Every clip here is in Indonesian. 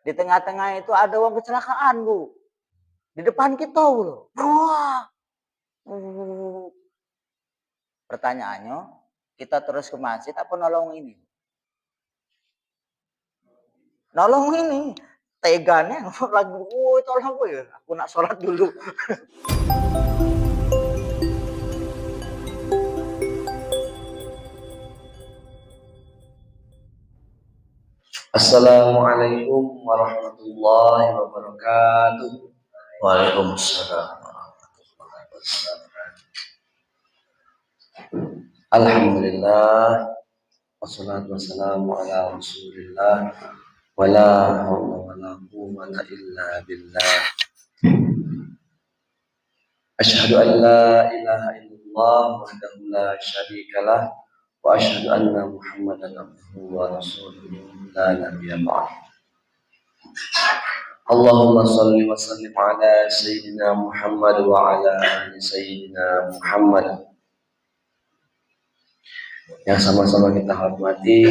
Di tengah-tengah itu ada orang kecelakaan, Bu. Di depan kita, Bu. Wah. Pertanyaannya, kita terus ke masjid apa nolong ini? Nolong ini. Teganya lagi, tolong gue. Aku nak sholat dulu. Assalamualaikum warahmatullahi wabarakatuh. Waalaikumsalam warahmatullahi wabarakatuh. Alhamdulillah, wassalatu wassalamu ala rasulillah, wala hawla wala quwwata illa billah. Asyhadu an la ilaha illallah wahdahu la syarikalah wa asyhadu anna Muhammadan abduhu wa rasuluhu la nabiyya ba'd. Allahumma salli wa sallim ala sayyidina Muhammad wa ala ali sayyidina Muhammad. Yang sama-sama kita hormati,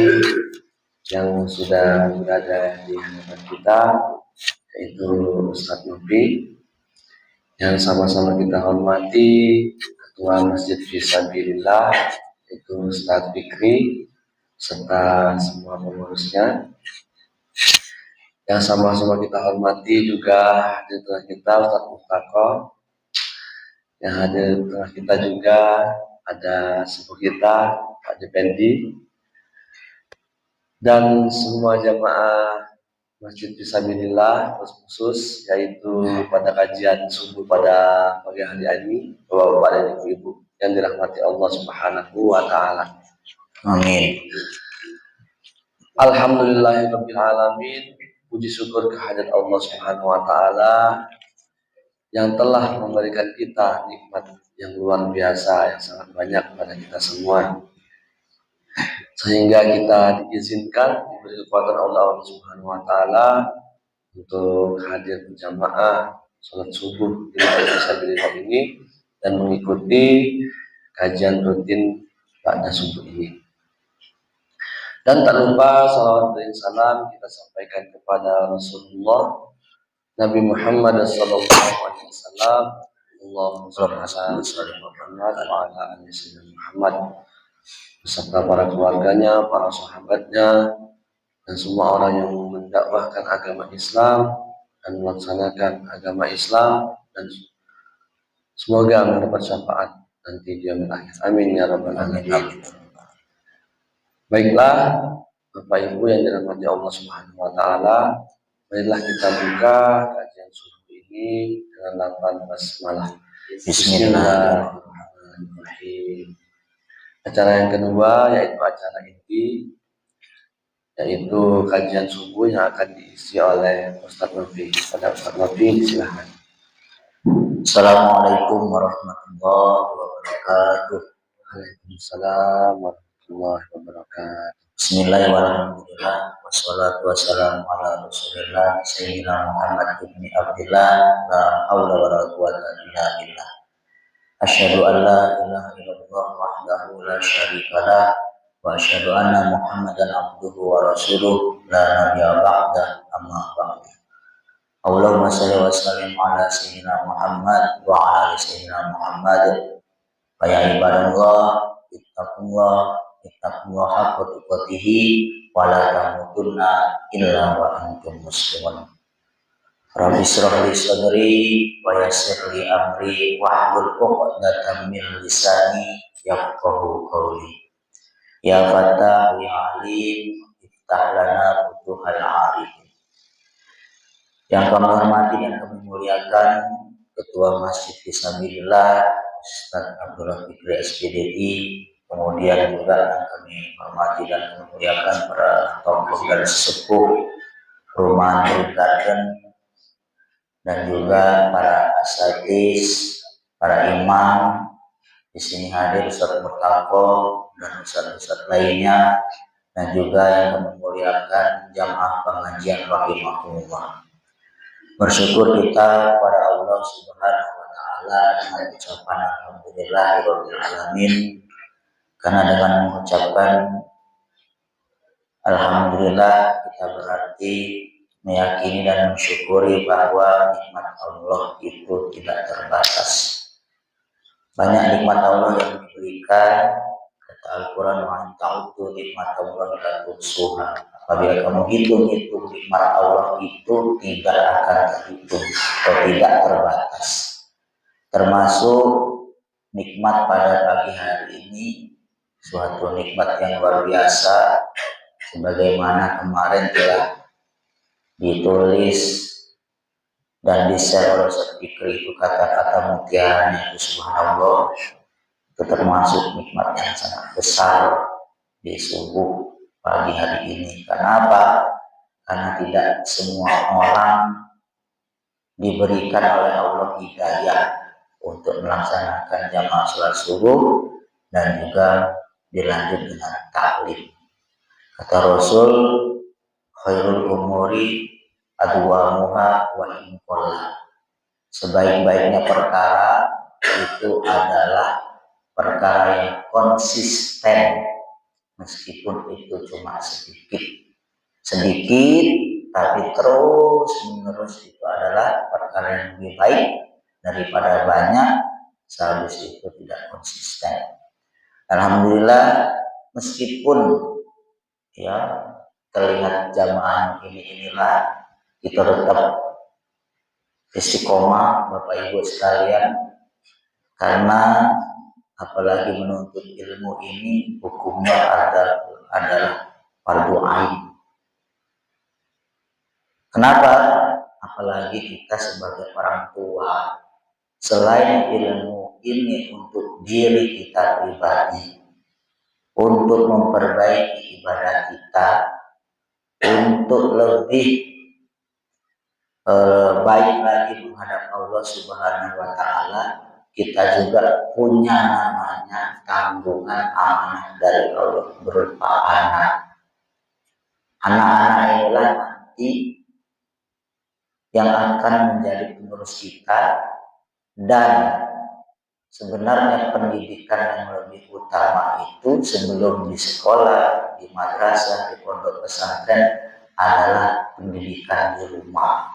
yang sudah berada di hadapan kita, yaitu Ustadz Novi. Yang sama-sama kita hormati Ketua Masjid Fisabilillah, yaitu Ustadz Fikri, serta semua pengurusnya. Yang sama-sama kita hormati juga hadir tengah kita Ustadz Muftaqo. Yang hadir tengah kita juga ada sepuh kita Pak Dependi, dan semua jamaah Masjid Fisabilillah khusus, yaitu pada kajian subuh pada pagi hari ini, Bapak-bapak dan Ibu-ibu yang dirahmati Allah Subhanahu wa taala. Amin. Alhamdulillahirabbil alamin. Puji syukur kehadirat Allah Subhanahu wa taala yang telah memberikan kita nikmat yang luar biasa, yang sangat banyak pada kita semua, sehingga kita diizinkan diberi kekuatan Allah Subhanahu wa taala untuk hadir berjamaah sholat subuh di Masjid Fisabilillah ini dan mengikuti kajian rutin pada subuh ini. Dan tak lupa salawat dan salam kita sampaikan kepada Rasulullah Nabi Muhammad sallallahu alaihi wasallam. Allahumma shalli ala Muhammad wa ala ali sayyidina Muhammad, beserta para keluarganya, para sahabatnya, dan semua orang yang mendakwahkan agama Islam dan melaksanakan agama Islam, dan semoga mendapat syafaat nanti di yaumil akhir. Amin ya rabbal alamin. Baiklah, Bapak Ibu yang dirahmati Allah Subhanahu wa taala, marilah kita buka kajian subuh ini dengan lafaz basmalah. Bismillahirrahmanirrahim. Acara yang kedua yaitu acara inti, yaitu kajian subuh yang akan diisi oleh Ustadz Novi. Pada Ustadz Novi, silahkan. Assalamualaikum warahmatullahi wabarakatuh. Waalaikumsalam warahmatullahi wabarakatuh. Bismillahirrahmanirrahim. Wassalatu wassalamu ala Rasulillah Sayyidina Muhammad ibni Abdillah, la haula wala quwwata illa billah. Asyhadu an la ilaha illallah wahdahu la syarikalah wa asyhadu anna Muhammadan abduhu wa rasuluh la nabiyya ba'da, amma ba'du. Allahumma shalli wa sallim ala sayyidina Muhammad wa ala ali sayyidina Muhammad. Ya ibadallah, ittaqullah haqqa tuqatih wa la tamutunna illa wa antum muslimun. Rabbi shrah li sadri wa yassir li amri wahlul 'uqdatam min lisani yafqahu qawli. Ya Fattah ya Alim, iftah lana futuhal arifin. Yang kami hormati dan kami muliakan Ketua Masjid Fisabilillah Ustadz Abdullah Fikri SPDI, kemudian juga kami hormati dan kami muliakan para tokoh dan sesepuh Perumahan Garden, dan juga para asatidz, para imam di sini hadir, Ustadz Muftaqo dan ustadz-ustadz lainnya, dan juga yang kami muliakan jamaah pengajian rahimahumullah. Bersyukur kita kepada Allah Subhanahu wa taala dengan ucapan alhamdulillahirabbil alamin, karena dengan mengucapkan alhamdulillah kita berarti meyakini dan mensyukuri bahwa nikmat Allah itu tidak terbatas. Banyak nikmat Allah yang diberikan, kata Al-Quran, wa ta'uddu nikmat Allah la tuhsuha. Apabila kamu hitung-hitung nikmat Allah itu tidak akan terhitung atau tidak terbatas. Termasuk nikmat pada pagi hari ini, suatu nikmat yang luar biasa, sebagaimana kemarin telah ditulis dan di-share oleh Ustaz Fikri, itu kata-kata mutiaranya itu subhanallah, itu termasuk nikmat yang sangat besar di subuh pagi hari ini. Kenapa? Karena tidak semua orang diberikan oleh Allah hidayah untuk melaksanakan jamaah sholat subuh dan juga dilanjut dengan taklim. Kata Rasul, khairul umuri adwamuha wa in qalla. Sebaik-baiknya perkara itu adalah perkara yang konsisten meskipun itu cuma sedikit tapi terus menerus itu adalah perkara yang lebih baik daripada banyak sehabis itu tidak konsisten. Alhamdulillah, meskipun ya terlihat jamaah inilah, kita tetap istiqomah Bapak Ibu sekalian, karena apalagi menuntut ilmu ini hukumnya adalah fardu ain. Kenapa? Apalagi kita sebagai orang tua, selain ilmu ini untuk diri kita pribadi, untuk memperbaiki ibadah kita, untuk lebih baik lagi menghadap Allah Subhanahu wa Ta'ala, kita juga punya namanya tanggungan amanah dari Allah berupa anak. Anak-anak inilah nanti yang akan menjadi penerus kita, dan sebenarnya pendidikan yang lebih utama itu sebelum di sekolah, di madrasah, di pondok pesantren adalah pendidikan di rumah.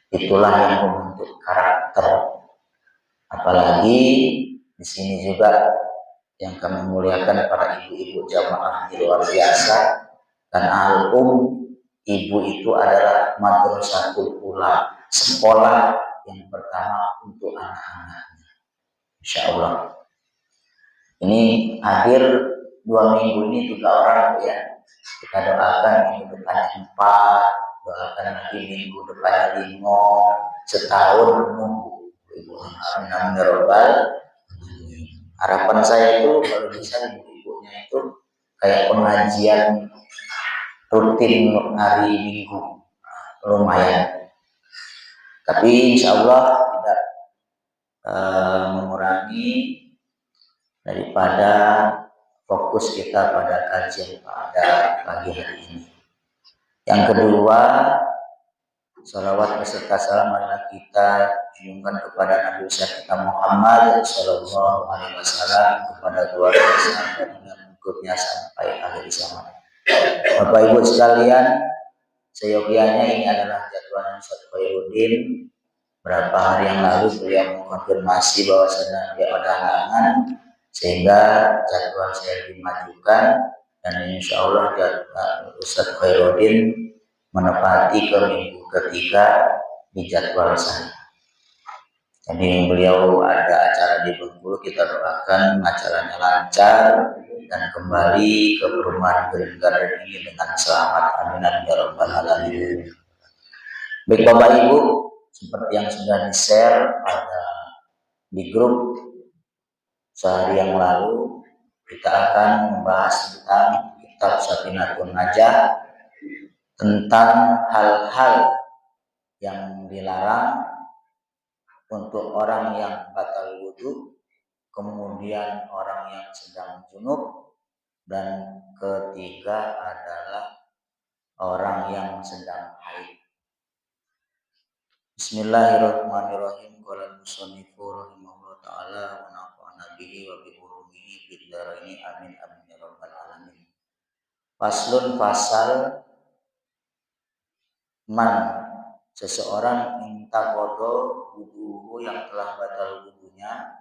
Itulah yang membentuk karakter. Apalagi di sini juga yang kami muliakan para ibu-ibu jamaah yang luar biasa, dan ibu itu adalah madrasatul ula, sekolah yang pertama untuk anak-anaknya. Insya Allah. Ini hadir 2 minggu ini 3 orang ya. Kita doakan minggu depannya 4, doakan nanti minggu depannya 5, setahun menunggu. Amin ya Rabbal. Harapan saya itu kalau bisa ibu-ibunya itu kayak pengajian rutin hari Minggu, lumayan. Tapi insya Allah tidak mengurangi daripada fokus kita pada kajian pada pagi hari ini. Yang kedua, salawat beserta salam adalah kita junjungkan kepada Nabi kita Muhammad Sallallahu Alaihi Wasallam, kepada keluarga sahabat dengan berikutnya sampai akhir zaman. Bapak Ibu sekalian, seyogianya ini adalah jadwal Ustaz Khairuddin. Berapa hari yang lalu beliau mengkonfirmasi bahwasanya dia ada halangan, sehingga jadwal saya dimajukan, dan insya Allah Ustaz Khairuddin menepati ke minggu ketiga di jadwal saya. Jadi beliau ada acara di Bengkulu, kita doakan acaranya lancar dan kembali ke perumahan Green Garden ini dengan selamat. Amin ya Rabbal Alamin. Baik Bapak Ibu, seperti yang sudah di-share di grup sehari yang lalu, kita akan membahas tentang kitab Safinatun Najah, tentang hal-hal yang dilarang untuk orang yang batal wudu, kemudian orang yang sedang junub, dan ketiga adalah orang yang sedang haid. Bismillahirrahmanirrahim. Qala al-musannifu rahimahullah ta'ala wa nafa'ana bihi wa bi ulumihi fid dharaini amin amin ya rabbal alamin. Faslun, fasal Man, seseorang minta bodoh wudu yang telah batal wudunya,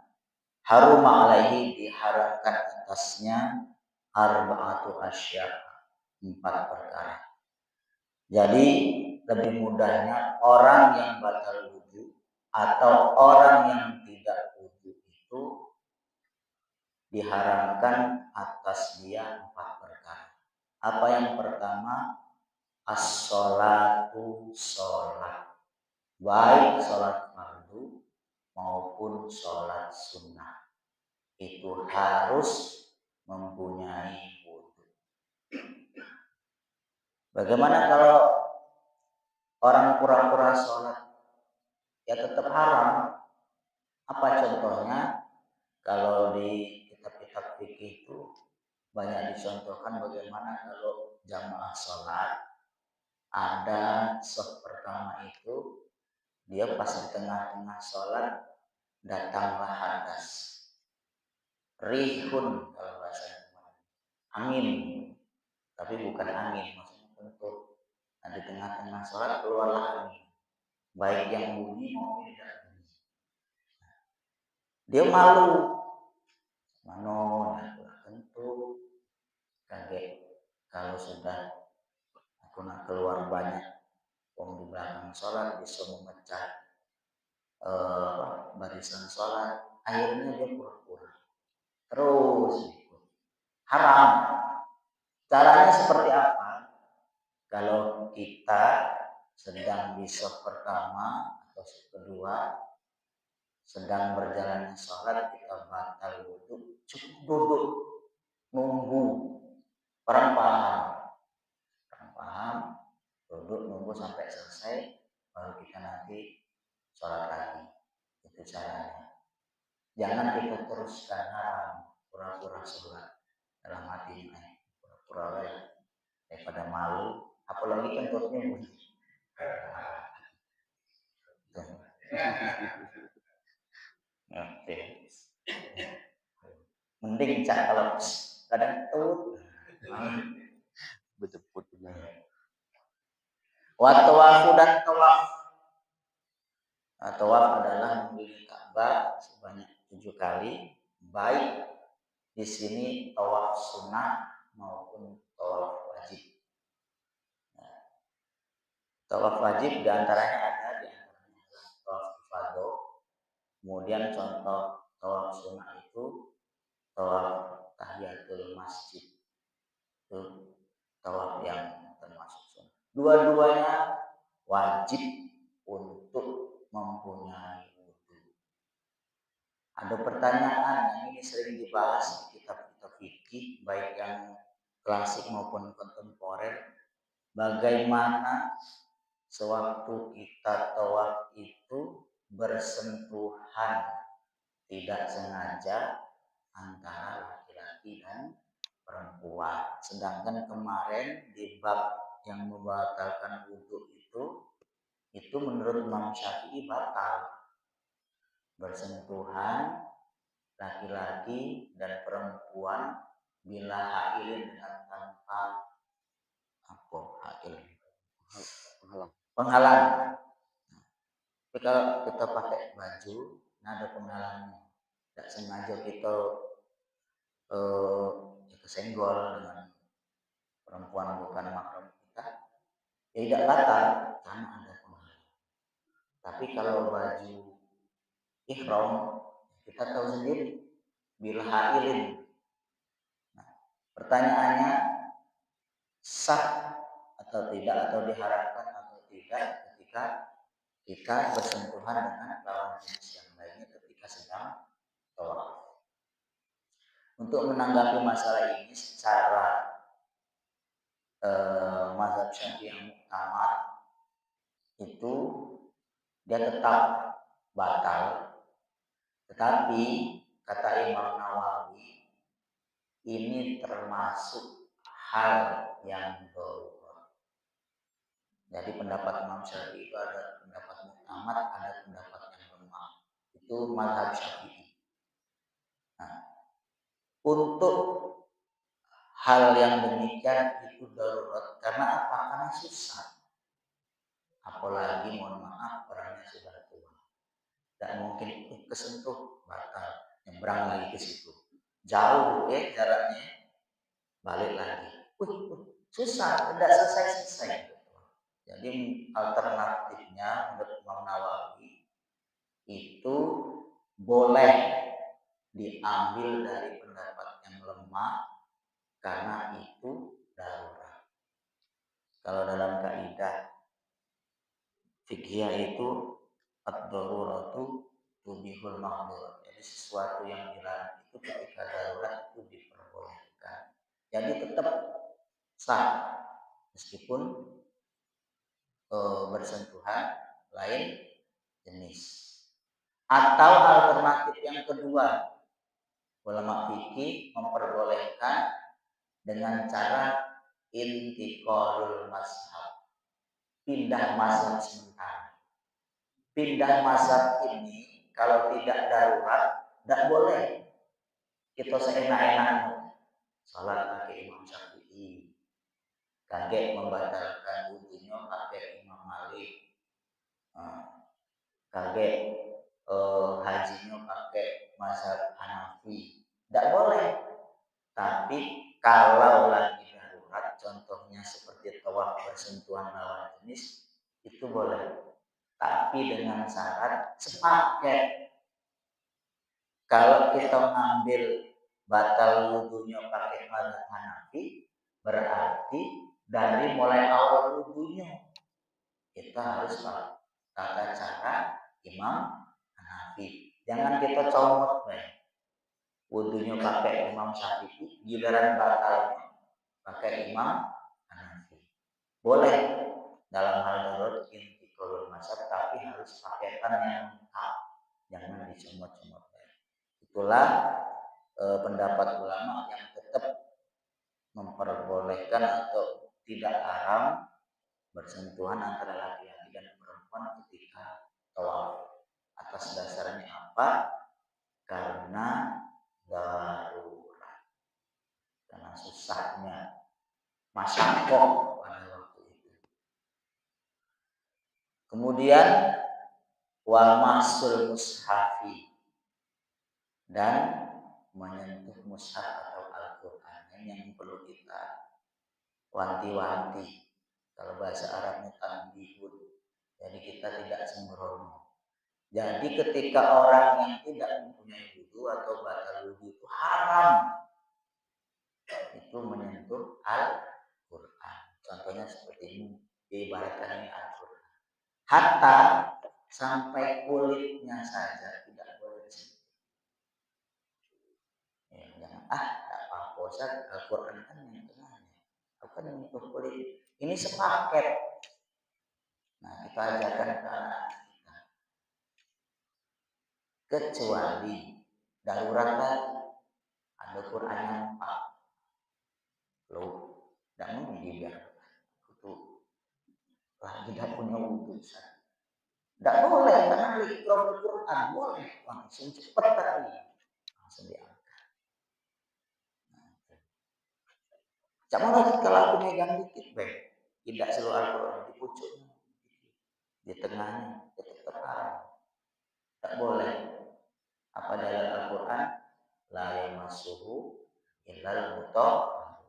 harum alaihi, diharamkan atasnya arba'atu asya, 4 perkara. Jadi lebih mudahnya orang yang batal wudu atau orang yang tidak wudu itu diharamkan atas dia 4 perkara. Apa yang pertama? As-sholatu, sholat. Baik sholat fardu maupun sholat sunnah. Itu harus mempunyai wudu. Bagaimana kalau orang pura-pura sholat? Ya tetap haram. Apa contohnya? Kalau di kitab-kitab fikih itu banyak dicontohkan bagaimana kalau jamaah sholat, ada shaf pertama itu dia pas di tengah-tengah sholat datanglah hadas, rihun kalau bahasa angin, tapi bukan angin, maksudnya kentut. Nah, di tengah-tengah sholat keluarlah angin, baik yang bunyi maupun tidak bunyi. Dia malu, mano, kentut, kaget kalau sudah aku nak keluar banyak di belakang sholat bisa memecah barisan sholat. Akhirnya dia pura-pura terus ikut. Haram. Caranya seperti apa? Kalau kita sedang di shaf pertama atau shaf kedua, sedang berjalannya sholat, kita batal wudu, cukup duduk nunggu. Orang paham, duduk nunggu sampai selesai, baru kita nanti sholat lagi. Itu caranya. Jangan kita teruskan haram, pura-pura sholat dalam hati, pura-pura daripada malu, apalagi kentutnya bunyi. Mending cak kalau kadang tut Berjemput benar. Wa tawafu dan tawaf. Nah, tawaf adalah mengelilingi Ka'bah sebanyak 7 kali, baik di sini tawaf sunnah maupun tawaf wajib. Nah, tawaf wajib diantaranya ada tawaf ifadah. Kemudian contoh tawaf sunnah itu tawaf tahiyatul masjid. Itu tawaf yang termasuk sunnah. Dua-duanya wajib untuk mempunyai wudu. Ada pertanyaan yang ini sering dibahas di kitab-kitab fikih, baik yang klasik maupun kontemporer. Bagaimana sewaktu kita tawaf itu bersentuhan tidak sengaja antara laki-laki dan perempuan. Sedangkan kemarin di bab yang membatalkan wudu itu menurut Imam Syafi'i batal. Bersentuhan laki-laki dan perempuan bila hailin dengan tanpa penghalang. Tapi kalau kita pakai baju, nah ada penghalangnya. Tidak sengaja kita kesenggol dengan perempuan bukan mahram kita, ya tidak batal karena ada penghalang. Tapi kalau baju ihram, kita tahu sendiri bila hailin. Nah, pertanyaannya sah atau tidak, atau diharapkan atau tidak ketika kita bersentuhan dengan lawan jenis yang lainnya ketika sedang tawaf. Untuk menanggapi masalah ini secara mazhab Syafi'i yang muktamad itu dia tetap batal, tetapi kata Imam Nawawi ini termasuk hal yang darurat. Jadi pendapat Imam Syafi'i itu ada pendapat muktamad, ada pendapat yang lemah. Itu mazhab Syafi'i. Nah, untuk hal yang demikian itu darurat. Karena apa? Karena susah. apalagi mohon maaf orangnya sudah tua. Tidak mungkin kesentuh batal, nyebrang lagi ke situ. Jauh jaraknya, balik lagi. Susah, tidak selesai-selesai. Jadi alternatifnya menurut Imam Nawawi itu boleh diambil dari pendapat yang lemah karena itu darurat. Kalau dalam kaidah fikih itu ad-daruratu tubihul mahdzur. Jadi sesuatu yang dilarang itu ketika darurat itu diperbolehkan. Jadi tetap sah meskipun bersentuhan lain jenis. Atau alternatif yang kedua, ulama fikih memperbolehkan dengan cara intiqalul mazhab, pindah mazhab sementara. Pindah mazhab ini kalau tidak darurat tidak boleh. Kita seenak-enaknya salat pakai Imam Syafi'i, kaget membatalkan wudunya pakai Imam Malik, kaget hajinya pakai mazhab Hanafi, tidak boleh. Tapi kalau lagi darurat, contohnya seperti tawaf bersentuhan lawan jenis, itu boleh. Tapi dengan syarat sepaket. Kalau kita mengambil batal wudunya pakai mazhab Hanafi, berarti dari mulai awal wudunya kita harus tata cara Imam Hanafi. Jangan kita comot wudunya pakai Imam Syafi'i, giliran batalnya pakai Imam Hanafi. Boleh dalam hal darurat intiqalul mazhab, tapi harus paketan yang lengkap, jangan dicomot-comot. Itulah pendapat ulama yang tetap memperbolehkan atau tidak haram bersentuhan antara laki-laki dan perempuan ketika tawaf. Atas dasarnya apa? Karena darurat, karena susahnya masyakoh pada waktu itu. Kemudian wal masul mushafi, dan menyentuh mushaf atau Al-Quran yang perlu kita wanti-wanti. Kalau bahasa Arabnya tanbihun, jadi kita tidak sembrono. Jadi ketika orang yang tidak mempunyai wudu atau batal wudu itu haram itu menyentuh Al-Quran. Contohnya seperti ini, diibaratkan ini Al-Quran. Hatta sampai kulitnya saja tidak boleh disentuh. Ya, jangan tak apa-apa, Ustaz, Al-Quran kan yang tengahnya. Bukan yang menyentuh kulit. Ini sepaket. Nah, kita ajarkan ke anak kita. Kecuali darurat lagi, ada Quran yang Pak. Loh, tidak mungkin biar itu lagi tidak punya wudu. Tidak boleh, karena ikram Quran boleh langsung cepat tadi, langsung diangkat. Jangan lagi kalau aku megang dikit, tidak seluruh Al-Quran di pucuknya, di tengahnya, tetap haram. Tak boleh. Apa dalam Al-Quran? La yamassuhu illal mutahharun.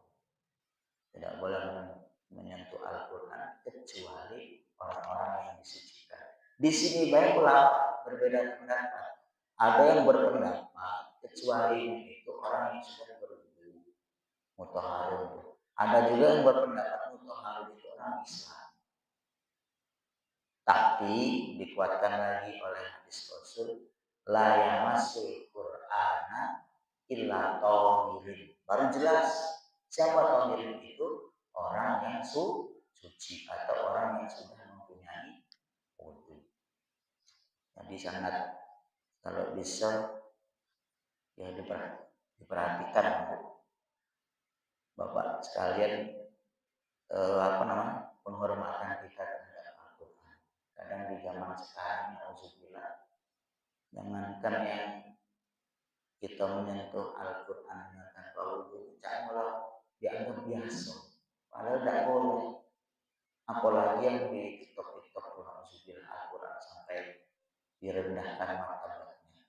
Tidak boleh menyentuh Al-Quran kecuali orang-orang yang disucikan. Di sini banyak ulama berbeda pendapat. Ada yang berpendapat kecuali itu orang yang sudah berwudu, mutahharun. Ada juga yang berpendapat mutahharun itu orang Islam. Tapi dikuatkan lagi oleh hadis Rasul, la yamassul Qur'ana illa tahirin. Baru jelas siapa tahirin itu? Orang yang suci atau orang yang sudah mempunyai wudu. Jadi sangat, kalau bisa ya diperhatikan Bapak sekalian, penghormatan kita terhadap Al-Quran. Kadang di zaman sekarang, alhamdulillah, jangankan yang kita menyentuh Al-Quran tanpa wudu, malah dianggap biasa. Padahal tidak boleh. Apalagi yang di TikTok direndahkan martabatnya.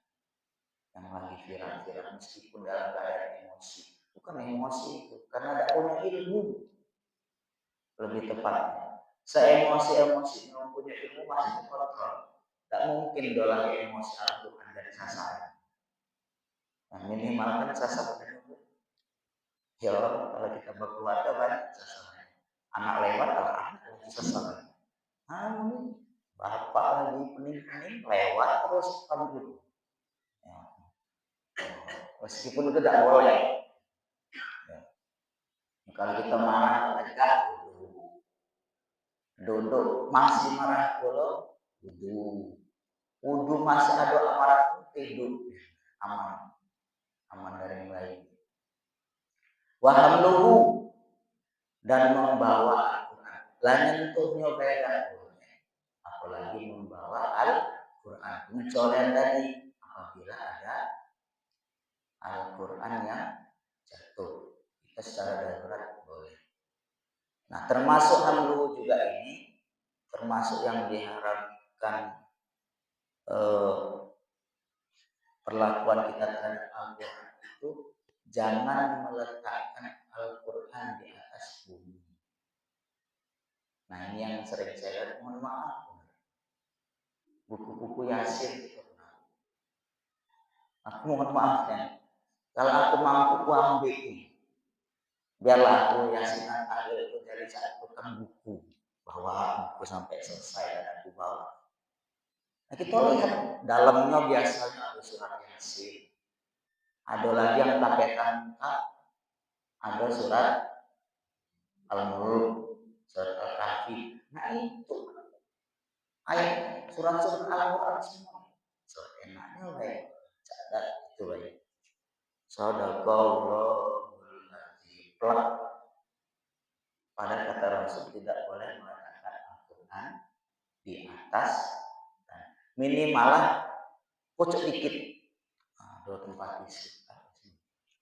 Yang lagi viral-viral meskipun dalam keadaan emosi. Bukan emosi itu, karena tidak punya ilmu. Lebih tepatnya, se-emosi-emosi mempunyai ilmu masih terkontrol. Tak mungkin dolar emosi Al-Quran dan sasaran. Nah, minimal kan sasaran itu. Ya kalau kita berkeluarga banyak sasaran. Anak lewat kalau anak sasaran. Bapak lagi pening-pening lewat terus panggil. Ya. Meskipun itu tidak boleh. Ya. Kalau kita marah tegak duduk masih marah dulu wudhu masih ada amarah tidur aman dari mulai wahamluhu dan membawa Al-Quran lah nyentuhnya beda apalagi membawa Al-Quran pengecualian tadi apabila ada Al-Quran yang jatuh kita secara darurat boleh. Nah termasuk hamluhu juga ini termasuk yang diharapkan perlakuan kita terhadap Al-Quran itu jangan meletakkan Al-Quran di atas bumi. Nah ini yang sering saya lihat, mohon maaf, buku-buku Yasin itu. Aku mohon maaf ya, kalau aku mampu aku ambil ini, biarlah aku Yasin Al itu dari satu tukang buku, bawa buku sampai selesai dan aku bawa. Nah kita lihat dalamnya biasanya ada surat Yasin. Ada lagi yang pakai tangka, ada surat Al-Mulk, surat Al-Kahfi. Nah itu ayat surat-surat Al-Quran semua. So enaknya baik, catat itu baik. Sadaqallahul azim. Pada kata Rasul tidak boleh meletakkan Al-Quran di atas minimal pojok dikit. Ada tempat isi.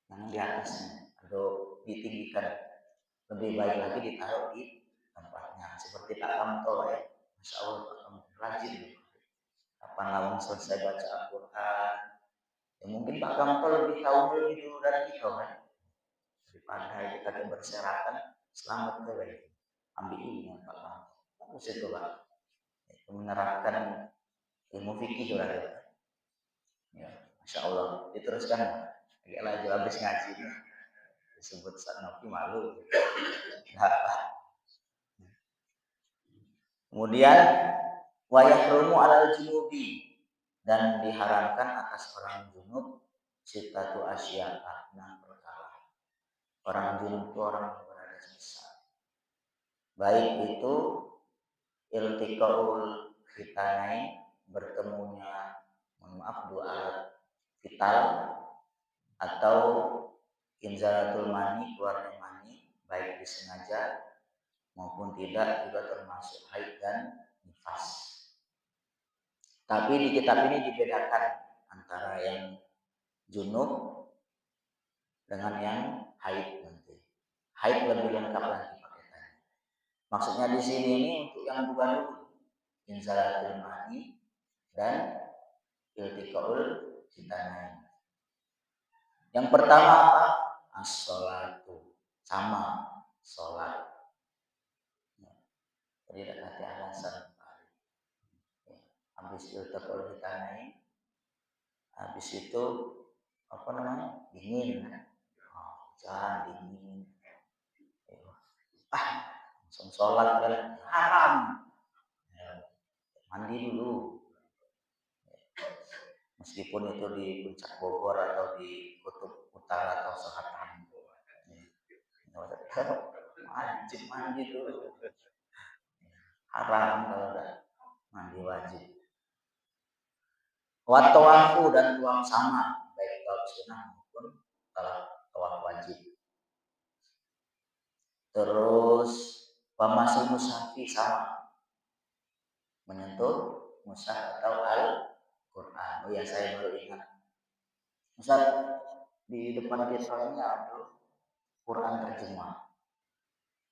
Yang di atasnya, ada ditinggikan. Lebih baik lagi ditaruh di tempatnya. Seperti Pak Kamto ya. Masya Allah Pak Kamto rajin. Kapan lawang selesai baca Al-Quran. Ya mungkin Pak Kamto lebih tahu lebih dulu dari kita kan. Daripada kita berserakan selamat ke baik. Ambil ilmu Pak Kamto. Bagus itu Pak. Itu menerapkan ilmu fikih lah ya. Ya, Masya Allah. Diteruskan. Agak lagi habis ngaji. Disebut Sanofi malu. Kemudian wayahrumu alal junubi dan diharamkan atas orang junub sitatu asya'a 6 perkara. Orang junub itu orang yang berada sesat. Baik itu iltiqaul fitanain bertemunya dua alat vital atau inzalatul mani keluarnya mani baik disengaja maupun tidak juga termasuk haid dan nifas. Tapi di kitab ini dibedakan antara yang junub dengan yang haid nanti. Haid lebih lengkap lagi paketannya. Maksudnya di sini ini untuk yang dua dulu, inzalatul mani dan iltiqaul fitanain. Yang pertama apa? As-sholatu, sama sholat. Jadi tidak ada alasan. Habis iltiqaul fitanain, habis itu apa namanya? Dingin. Hujan dingin. Langsung sholat kan haram. Mandi dulu. Meskipun itu di puncak Bogor atau di kutub utara atau selatan. Wajib mandi dulu. Haram kalau udah mandi wajib. Watawafu dan tuang sama baik tawaf sunnah maupun tawaf wajib. Terus pemasi mushafi sama menyentuh mushaf atau Al-Quran. Oh ya saya baru ingat. Ustaz di depan kita ini ada Quran terjemah.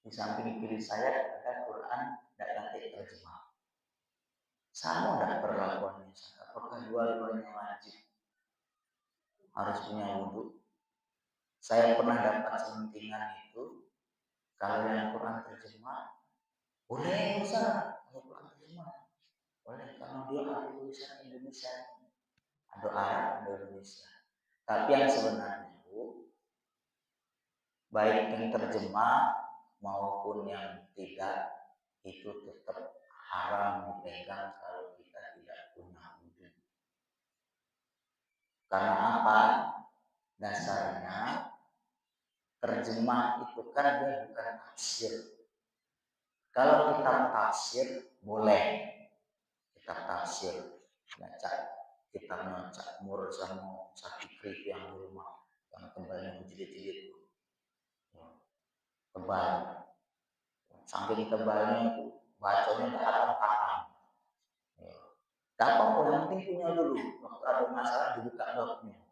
Di samping kiri saya ada Quran tidak terjemah. Sama enggak perlakuannya? Apakah dua-duanya wajib? Harus punya wudhu? Saya pernah dapat selentingan itu, kalau yang Quran terjemah, boleh Ustaz, kalau Quran terjemah. Boleh, karena dia ada tulisan Indonesia. Ada Arab, ada Indonesia. Tapi yang sebenarnya itu, baik yang terjemah maupun yang tidak, itu tetap haram dipegang kalau kita tidak punya wudhu. Karena apa? Dasarnya terjemah itu kan dia bukan tafsir. Kalau kita tafsir boleh, kita tafsir baca kita baca mur sama sakit yang di rumah yang tebalnya menjadi-jadi tebal, saking tebalnya itu bacanya tidak akan paham. Tak apa-apa, yang penting punya dulu. Waktu ada masalah dibuka doknya.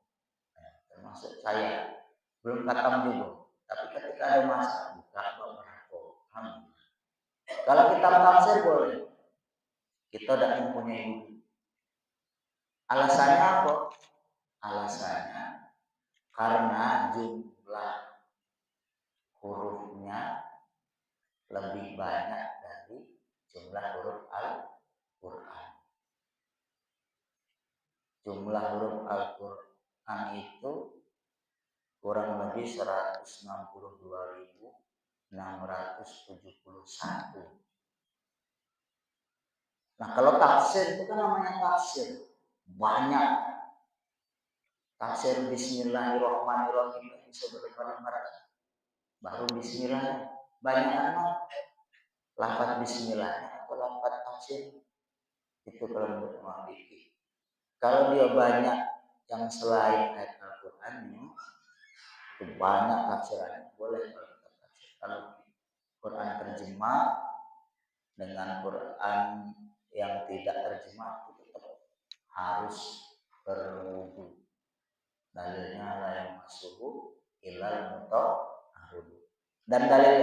Termasuk saya belum khatam juga, tapi ketika ada masalah buka dok berapa. Kalau kita tafsir boleh, kita tidak mempunyai wudhu. Alasannya apa? Alasannya karena jumlah hurufnya lebih banyak dari jumlah huruf Al-Quran. Jumlah huruf Al-Quran itu kurang lebih 162.671. Nah, kalau tafsir itu kan namanya tafsir. Banyak. Tafsir Bismillahirrahmanirrahim bisa berbarat-barat. Baru Bismillah. Banyak anak. Lafaz Bismillah atau lafaz tafsir. Itu kalau menurut ulama fikih. Kalau dia banyak yang selain ayat Al-Quran, itu banyak tafsirannya. Boleh kalau kita tafsir. Kalau Quran terjemah dengan Quran yang tidak terjemah itu tetap harus berwudu. Dalilnya la yamassuhu illal mutahharun. Dan dalil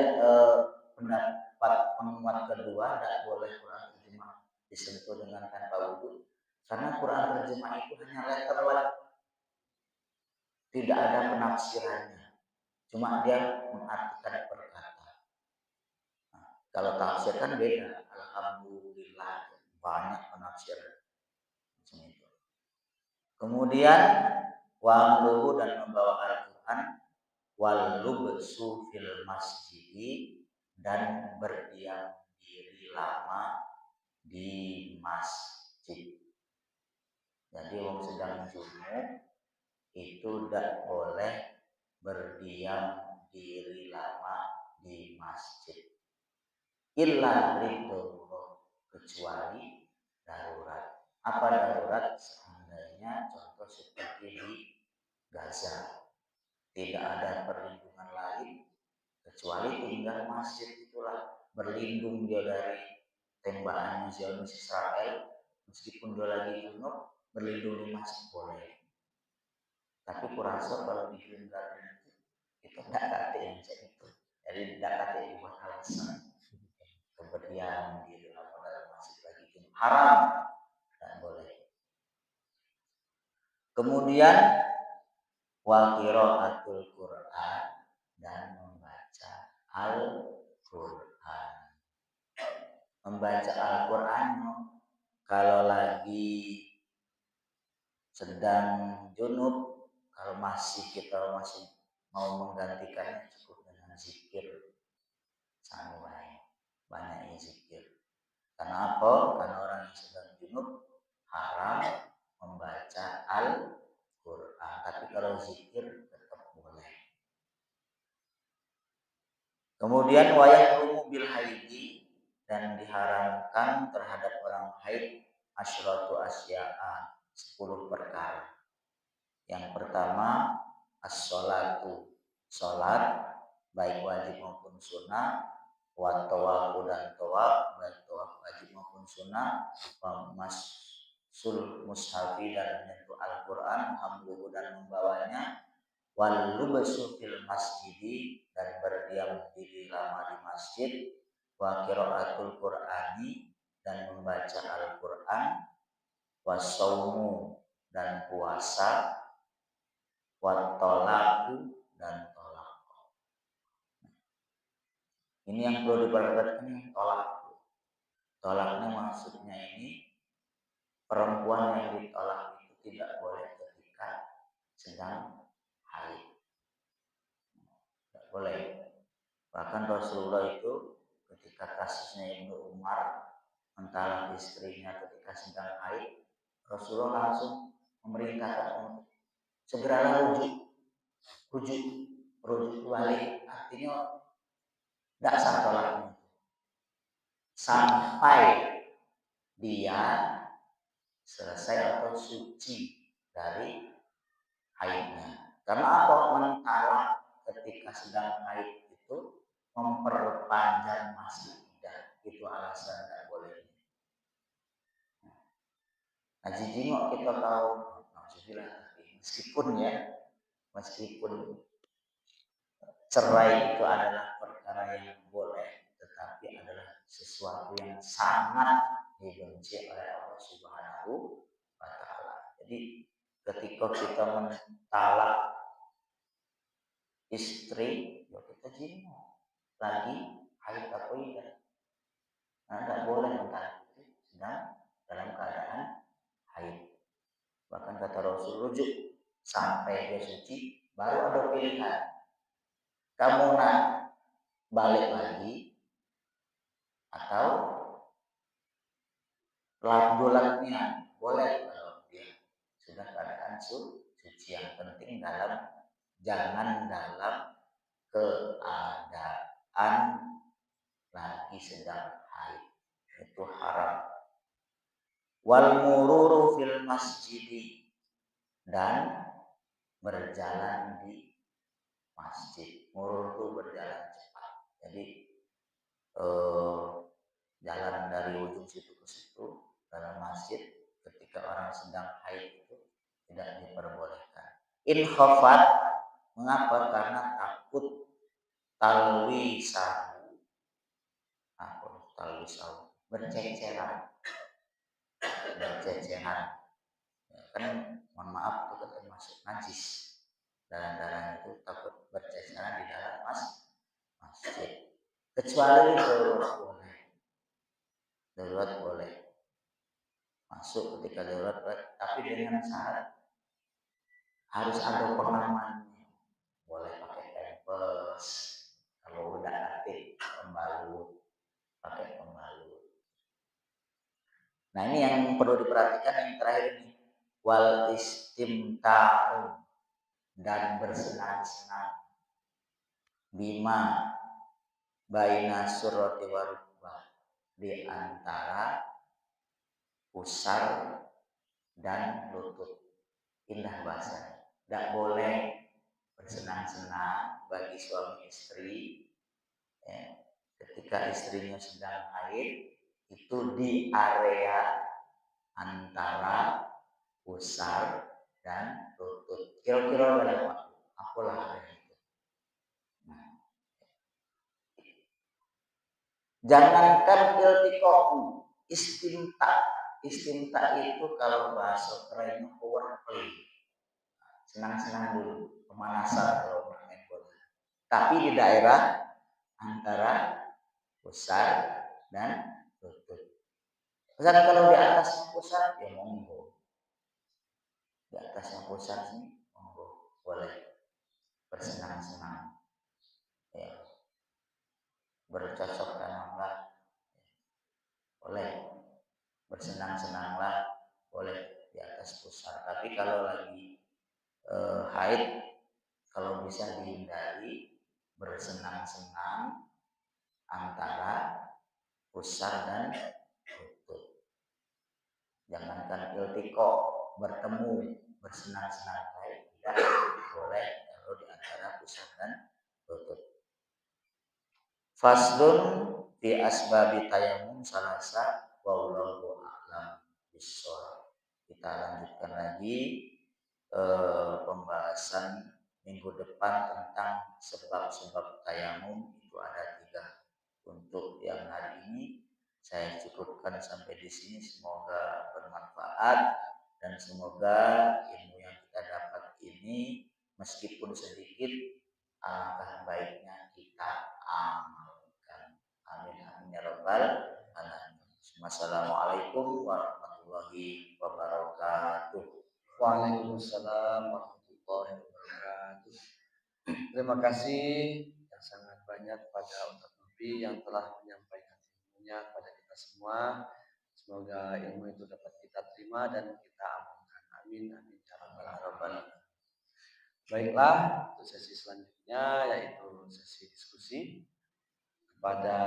pendapat penguat kedua tidak boleh Quran terjemah disentuh dengan tanpa wudu, karena Quran terjemah itu hanya letterlet, tidak ada penafsirannya, cuma dia mengartikan perkata. Nah, kalau tafsir kan beda. Alhamdulillah banyak penafsiran. Kemudian wa'amluhu dan membawa Al-Quran, walubsu fil masjid dan berdiam diri lama di masjid. Jadi orang sedang junub itu tidak boleh berdiam diri lama di masjid. Illa lidu, kecuali darurat. Apa darurat? Seandainya contoh seperti di Gaza, tidak ada perlindungan lain kecuali tinggal masjid, itulah berlindung dia dari tembakan Zionis Israel. Meskipun dia lagi junub, berlindung di masjid boleh. Tapi kurasa kalau di Green Garden itu tidak kata yang itu. Jadi tidak kata yang buat alasan keberdiam di dalam masjid lagi junub haram, tidak boleh. Kemudian wa qiraatul Quran dan membaca Al-Quran. Membaca Al-Quran kalau lagi sedang junub, kalau kita masih mau menggantikannya cukup dengan zikir. Santai, banyak zikir. Karena apa? Karena orang yang sedang junub haram membaca Al-Quran. Tapi kalau zikir tetap boleh. Kemudian wayahrumu bil haidi, dan diharamkan terhadap orang haid asyratu asya'a, 10 perkara. Yang pertama as-sholatu, sholat baik wajib maupun sunnah, wa tawafu dan tawaf baik tawaf wajib maupun sunnah, wa masul mushafi dan menyentuh Al-Quran, hamluhu dan membawanya, wal lubsu fil masjidi dan berdiam diri lama di masjid, wa qiraatul Qur'ani dan membaca Al-Quran, wasaumu dan puasa, watolaku dan tolak. Ini yang perlu diperhatikan, tolak. Tolaknya maksudnya ini perempuan yang ditolak itu tidak boleh ketika sedang haid. Tidak boleh. Bahkan Rasulullah itu ketika kasusnya Ibnu Umar mentalak istrinya ketika sedang haid, Rasulullah langsung memerintahkan untuk segeralah rujuk balik. Artinya tidak sah tolaknya sampai dia selesai atau suci dari haidnya. Karena apa? Mentalak ketika sedang haid itu memperpanjang masa iddah. Itu alasan tidak boleh. Nah, jingok kita tahu, meskipun cerai itu adalah perkara yang boleh, tetapi adalah sesuatu yang sangat dibenci oleh Allah Subhanahu wa Ta'ala. Jadi ketika kita mentalak istri, ya kita jingok lagi haid atau tidak. Nah, tidak boleh mentalak istri sedang dalam keadaan haid. Bahkan kata Rasul, rujuk sampai dia suci, baru ada pilihan. Kamu nak balik lagi atau lak-dolatnya boleh kalau dia sudah keadaan suci. Yang penting jangan dalam keadaan lagi sedang haid, itu haram. Wal mururu fil masjidi, dan berjalan di masjid. Murur itu berjalan cepat. Jadi jalan dari ujung situ ke situ dalam masjid ketika orang sedang haid itu tidak diperbolehkan. In khafat, mengapa? Karena takut talwisahu, berceceran. Ya, kan mohon maaf itu termasuk najis. Darah itu takut berceceran di dalam masjid. Kecuali darurat boleh masuk ketika darurat, tapi dengan syarat harus ada pengamannya. Boleh pakai pampers, kalau udah aktif pembalut, pakai pembalut. Nah, ini yang perlu diperhatikan yang terakhir ini, wal istimta'u, dan bersenang-senang, bima baina surrati wa rukbah, di antara pusar dan lutut. Indah bahasa. Tidak boleh bersenang-senang bagi suami istri ya, ketika istrinya sedang haid itu di area antara pusar dan lutut. Kira-kira berapa? Apalah area itu. Nah, jangankan iltiqa'u, istimta itu kalau bahasa kerennya foreplay, senang-senang dulu, pemanasan kalau bermain bola. Tapi di daerah antara pusar dan lutut. Misalnya kalau di atasnya pusar, ya monggo. Di atasnya pusar sini, monggo, boleh bersenang-senang. Ya. Bercocok tanamlah, boleh. Bersenang-senanglah, boleh di atas pusar. Tapi kalau lagi haid, kalau bisa dihindari bersenang-senang antara pusar dan lutut. Jangankan iltiko, bertemu, bersenang-senang baik, tidak boleh kalau di antara pusar dan lutut. Faslun fi asbabi tayamum salasa wallahu a'lam bishawab. Kita lanjutkan lagi pembahasan minggu depan tentang sebab-sebab tayamum. Itu ada 3. Untuk yang hari ini saya cukupkan sampai di sini. Semoga bermanfaat dan semoga ilmu yang kita dapat ini meskipun sedikit alangkah baiknya kita amalkan. Amin amin ya rabbal alamin. Wassalamualaikum warahmatullahi wabarakatuh. Waalaikumsalam warahmatullahi wabarakatuh. Terima kasih yang sangat banyak pada Ustaz Novi yang telah menyampaikan ilmunya kepada kita semua. Semoga ilmu itu dapat kita terima dan kita amalkan. Amin amin ya rabbal alamin. Baiklah, untuk sesi selanjutnya yaitu sesi diskusi kepada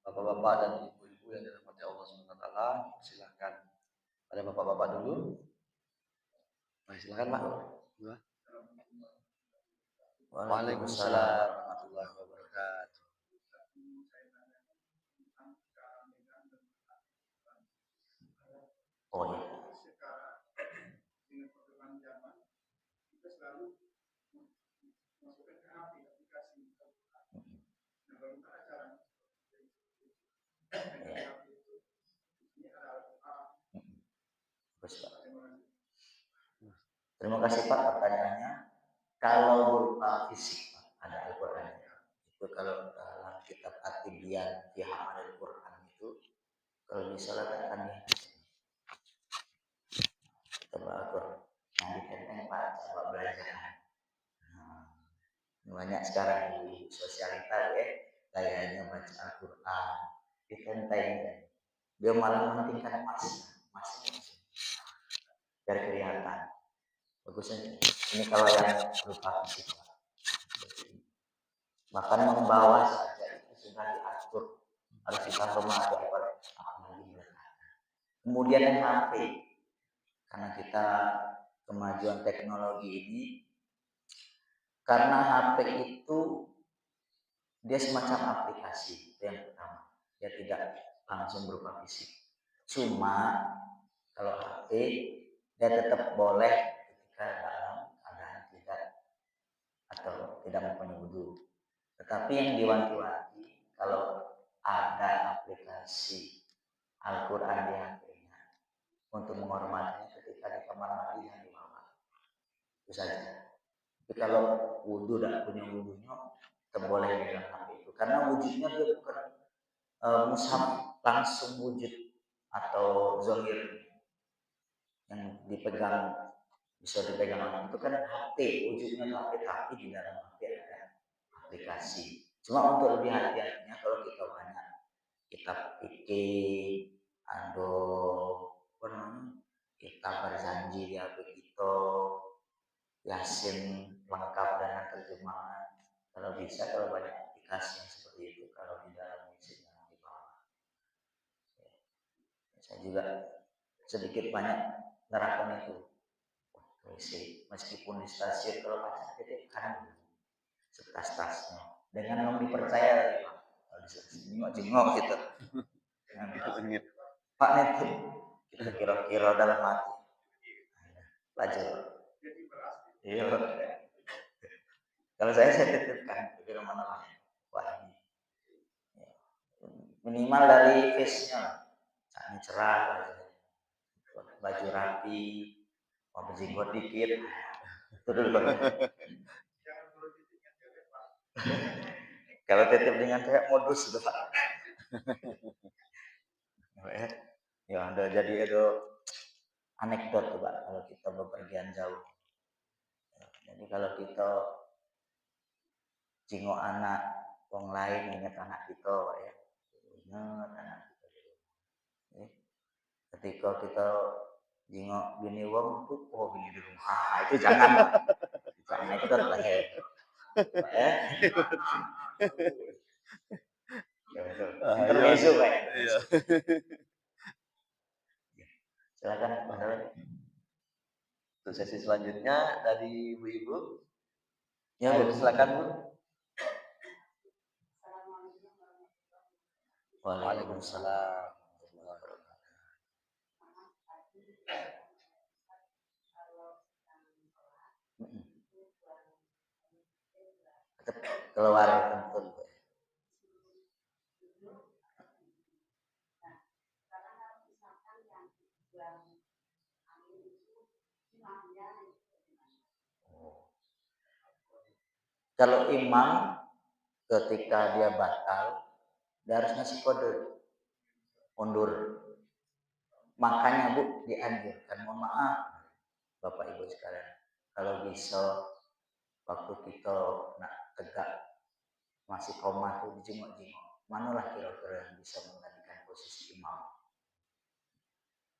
bapak-bapak dan ibu-ibu yang dirahmati Allah Subhanahu wa taala. Silakan. Ada bapak-bapak dulu. Silakan Pak. Waalaikumsalam warahmatullahi wabarakatuh. Oh ya. Terima kasih Pak pertanyaannya. Kalau berupa fisik Pak, ada Al-Quran. Itu kalau dalam kitab At-Tibyan fi Hamalil Quran itu kalau misalnya akan coba Al-Quran yang ditenteng Pak, coba belajar. Banyak sekarang di sosialita ya, kayaknya baca Al-Quran ditenteng. Dia malah mementingkan emasnya biar kelihatan. Bagusnya ini kalau yang berupa fisik. Bahkan membawa saja itu sudah diatur, harus kita hormati apalagi. Kemudian yang HP, karena kita kemajuan teknologi ini, karena HP itu dia semacam aplikasi, itu yang pertama. Dia tidak langsung berupa fisik. Cuma kalau HP dia tetap boleh ketika dalam keadaan tidak atau tidak mempunyai wudhu. Tetapi yang diwanti-wanti kalau ada aplikasi Al-Quran di HP-nya untuk menghormatinya ketika di kamar mandi yang dibawa. Itu saja. Tapi kalau wudhu dan punya wudhunya tetap boleh megang HP itu. Karena wujudnya dia bukan mushaf langsung wujud atau zahir yang dipegang bisa dipegang orang itu kan HP, wujudnya HP, tapi di dalam HP ada aplikasi. Cuma untuk lebih hati-hatinya kalau kita banyak kitab fikih, kita berjanji di HP kita, Yasin lengkap dengan terjemahan. Kalau bisa, kalau banyak aplikasi yang seperti itu, kalau di dalam musik yang di bawah. Saya juga sedikit banyak nerapkan itu. Meskipun di stasiun kalau pacar titipkan tas-tasnya dengan yang dipercaya jengok gitu. Pak nitip kita kira-kira dalam hati pelajar. Iya. Kalau saya titipkan kira mana lah. Wah ini minimal dari face-nya, ini cerah, baju rapi, mau berjenggot dikit, itu dulu. Kalau titip dengan cewek modus itu Pak. Ya ada jadi ada anekdot tuh Pak kalau kita bepergian jauh. Jadi kalau kita jenguk anak orang lain ingat anak kita Pak ya. Ingat anak kita. Ketika kita jenguk bini wong tuh bini di rumah. Itu jangan Pak. Itu anekdot lah ya. Pak ya. Intermezzo Pak. Iya. Silakan Pak. Untuk sesi selanjutnya dari ibu-ibu. Ya, silakan Bu. Waalaikumsalam. Keluar tentu. Kalau imam ketika dia batal, dia harus ngasih kode mundur. Makanya Bu dianjurkan, mohon maaf Bapak Ibu sekalian, kalau bisa waktu kita nak tegak masih koma tuh dijenguk-jenguk, manalah kira-kira yang bisa menggantikan posisi imam.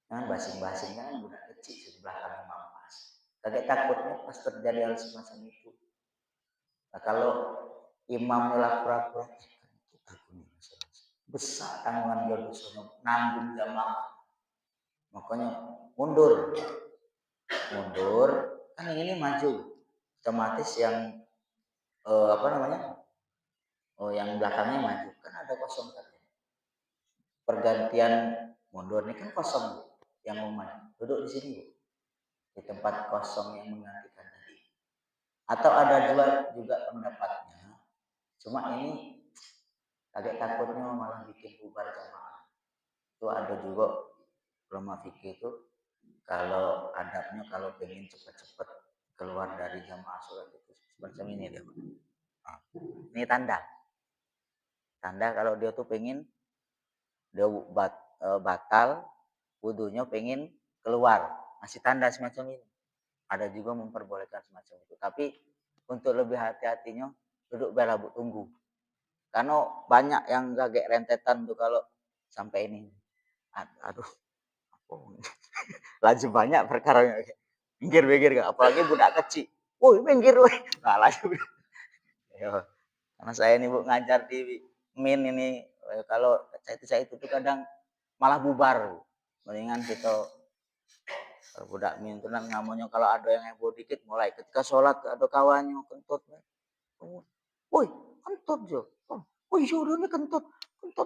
Jangan basing-basing, kan budak kecil sebelah kami imam pas. Kaget takutnya pas terjadi hal semacam itu. Nah, kalau imam lah pura-pura, besar tanggungan dia dosanya, nanggung jamaah. Makanya mundur, kan yang ini maju, otomatis yang yang belakangnya maju, kan ada kosong tadi. Pergantian mundur ini kan kosong, yang mau maju duduk di sini di tempat kosong yang menggantikan tadi. Atau ada juga pendapatnya, cuma ini agak takutnya malah bikin bubar jamaah. Itu ada juga ulama fikih itu, kalau adabnya kalau pengen cepat-cepat keluar dari jamaah sholat itu semacam ini dia. Ini tanda kalau dia tuh pengen dia batal wudunya, pengen keluar, masih tanda semacam ini. Ada juga memperbolehkan semacam itu, tapi untuk lebih hati-hatinya duduk bela Bu, tunggu, karena banyak yang gagek rentetan tuh kalau sampai ini. Aduh, laju banyak perkaranya, minggir apalagi budak kecil, woi minggir woi, nah laju. Karena saya ini Bu ngajar di min ini, kalau saya itu tuh kadang malah bubar. Mendingan kita budak min itu namanya, kalau ada yang heboh dikit mulai ketika sholat ada kawannya kentut, woi kentut jo, woi jodoh ini kentut jo.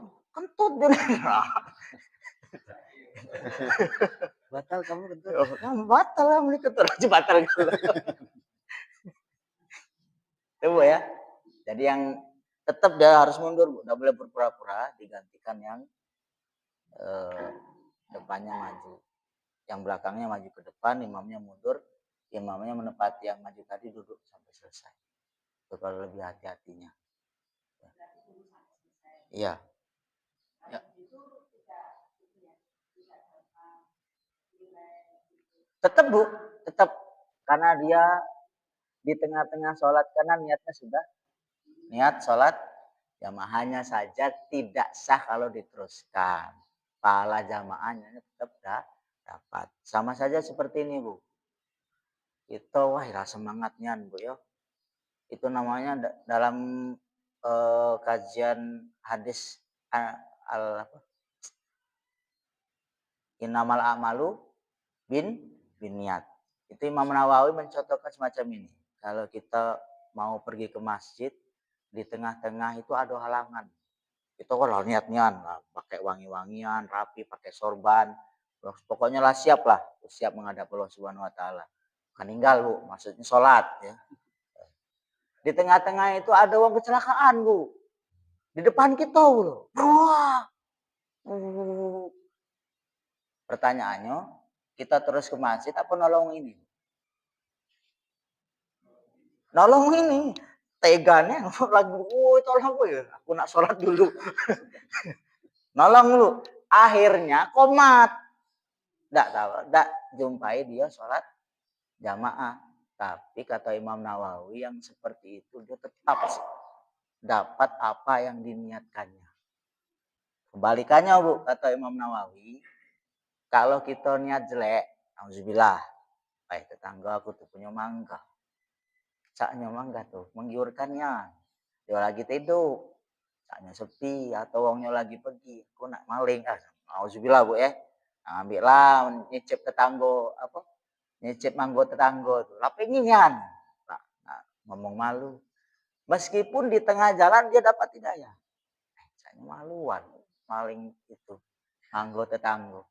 Batal kamu kentut. Batal kamu ini kentut aja batal. Coba ya. Jadi yang tetap dia harus mundur Bu, nggak boleh berpura-pura, digantikan yang depannya maju, yang belakangnya maju ke depan, imamnya mundur, imamnya menepati yang maju tadi duduk sampai selesai. Itu kalau lebih hati-hatinya. Iya. Ya. Tetap Bu, tetap, karena dia di tengah-tengah sholat, karena niatnya sudah niat sholat jamaah, hanya saja tidak sah kalau diteruskan. Pahala jamaahnya tetap dapat. Sama saja seperti ini Bu. Itu wah semangatnya Bu ya. Itu namanya dalam kajian hadis innamal a'malu niat. Itu Imam Nawawi mencontohkan semacam ini. Kalau kita mau pergi ke masjid, di tengah-tengah itu ada halangan. Itu kalau niatnya pakai wangi-wangian, rapi, pakai sorban, pokoknya lah siap menghadap Allah Subhanahu Wa Taala. Meninggal Bu, maksudnya sholat ya. Di tengah-tengah itu ada orang kecelakaan Bu, di depan kita Bu. Wah. Pertanyaannya, kita terus ke masjid apa nolong ini? Nolong ini. Teganya lagi, tolong gue ya, aku nak sholat dulu. Nolong lu. Akhirnya komat. Nggak jumpai dia sholat jamaah. Tapi kata Imam Nawawi yang seperti itu dia tetap dapat apa yang diniatkannya. Kebalikannya Bu, kata Imam Nawawi, kalau kita niat jelek, auzubillah, tetangga aku tuh punya mangga. Caknya mangga tuh menggiurkannya. Dia lagi tidur, caknya sepi atau wongnya lagi pergi, aku nak maling. Auzubillah Bu ya. Nah, ambillah nyicip tetanggo nyicip manggo tetanggo tuh. Lah pengingan. Nah, ngomong malu. Meskipun di tengah jalan dia dapat hidayah. Caknya maluan maling itu manggo tetanggo.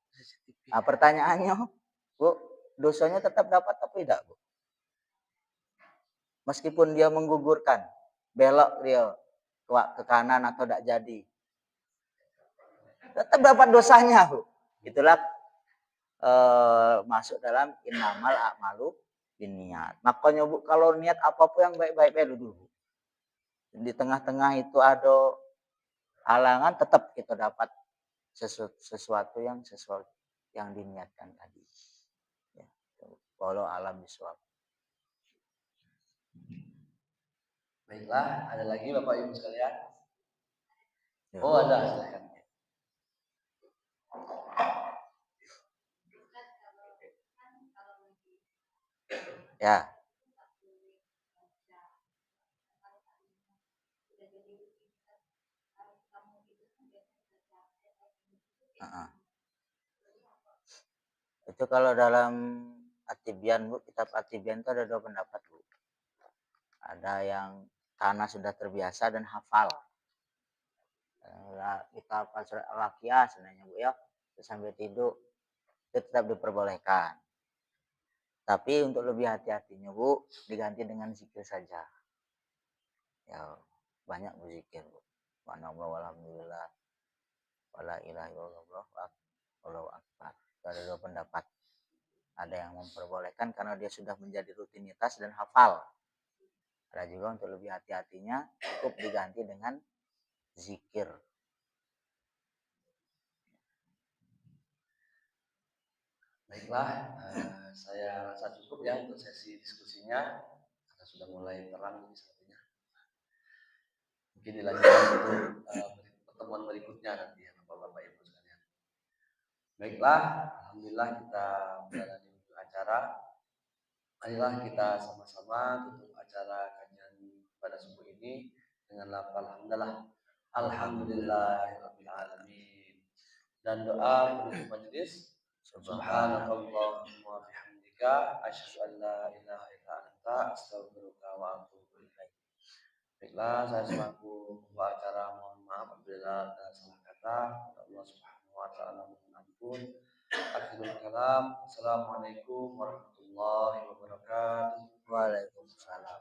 Nah, pertanyaannya, Bu, dosanya tetap dapat atau tidak, Bu? Meskipun dia menggugurkan, belok dia ke kanan atau tidak jadi, tetap dapat dosanya Bu. Itulah masuk dalam innamal a'malu binniyat. Makanya Bu, kalau niat apapun yang baik-baik dulu. Di tengah-tengah itu ada halangan, tetap kita dapat sesuatu yang diniatkan tadi. Ya. Walau alam bisawab. Baiklah, ada lagi Bapak Ibu sekalian? Ya. Oh, ada, silakan. Ya. Itu kalau dalam Atibian Bu, kitab Atibian itu ada dua pendapat Bu. Ada yang karena sudah terbiasa dan hafal. Kita surat Al-Waqiah sebenarnya Bu ya, sampai tidur itu tetap diperbolehkan. Tapi untuk lebih hati-hatinya Bu, diganti dengan zikir saja. Ya, banyak berzikir Bu. Subhanallah walhamdulillah wala ilaha illallah wallahu akbar. Ada dua pendapat. Ada yang memperbolehkan karena dia sudah menjadi rutinitas dan hafal. Ada juga untuk lebih hati-hatinya cukup diganti dengan zikir. Baiklah, saya rasa cukup ya untuk sesi diskusinya karena sudah mulai terang sepertinya. Mungkin dilanjutkan untuk pertemuan berikutnya nanti ya Bapak-Bapak Ibu sekalian. Baiklah, alhamdulillah kita menjalani acara. Marilah kita sama-sama tutup acara kajian pada subuh ini dengan lafal hamdalah. Alhamdulillahirabbil alamin. Dan doa penutup majelis. Subhanallahumma wa bihamdika asyhadu an la ilaha illa anta astaghfiruka wa atubu ilaik. Baiklah, saya selaku pembawa acara mohon maaf apabila ada salah kata. Allah Subhanahu wa taala mohon ampun. Akhirul kalam. Assalamualaikum warahmatullahi wabarakatuh. Waalaikumsalam.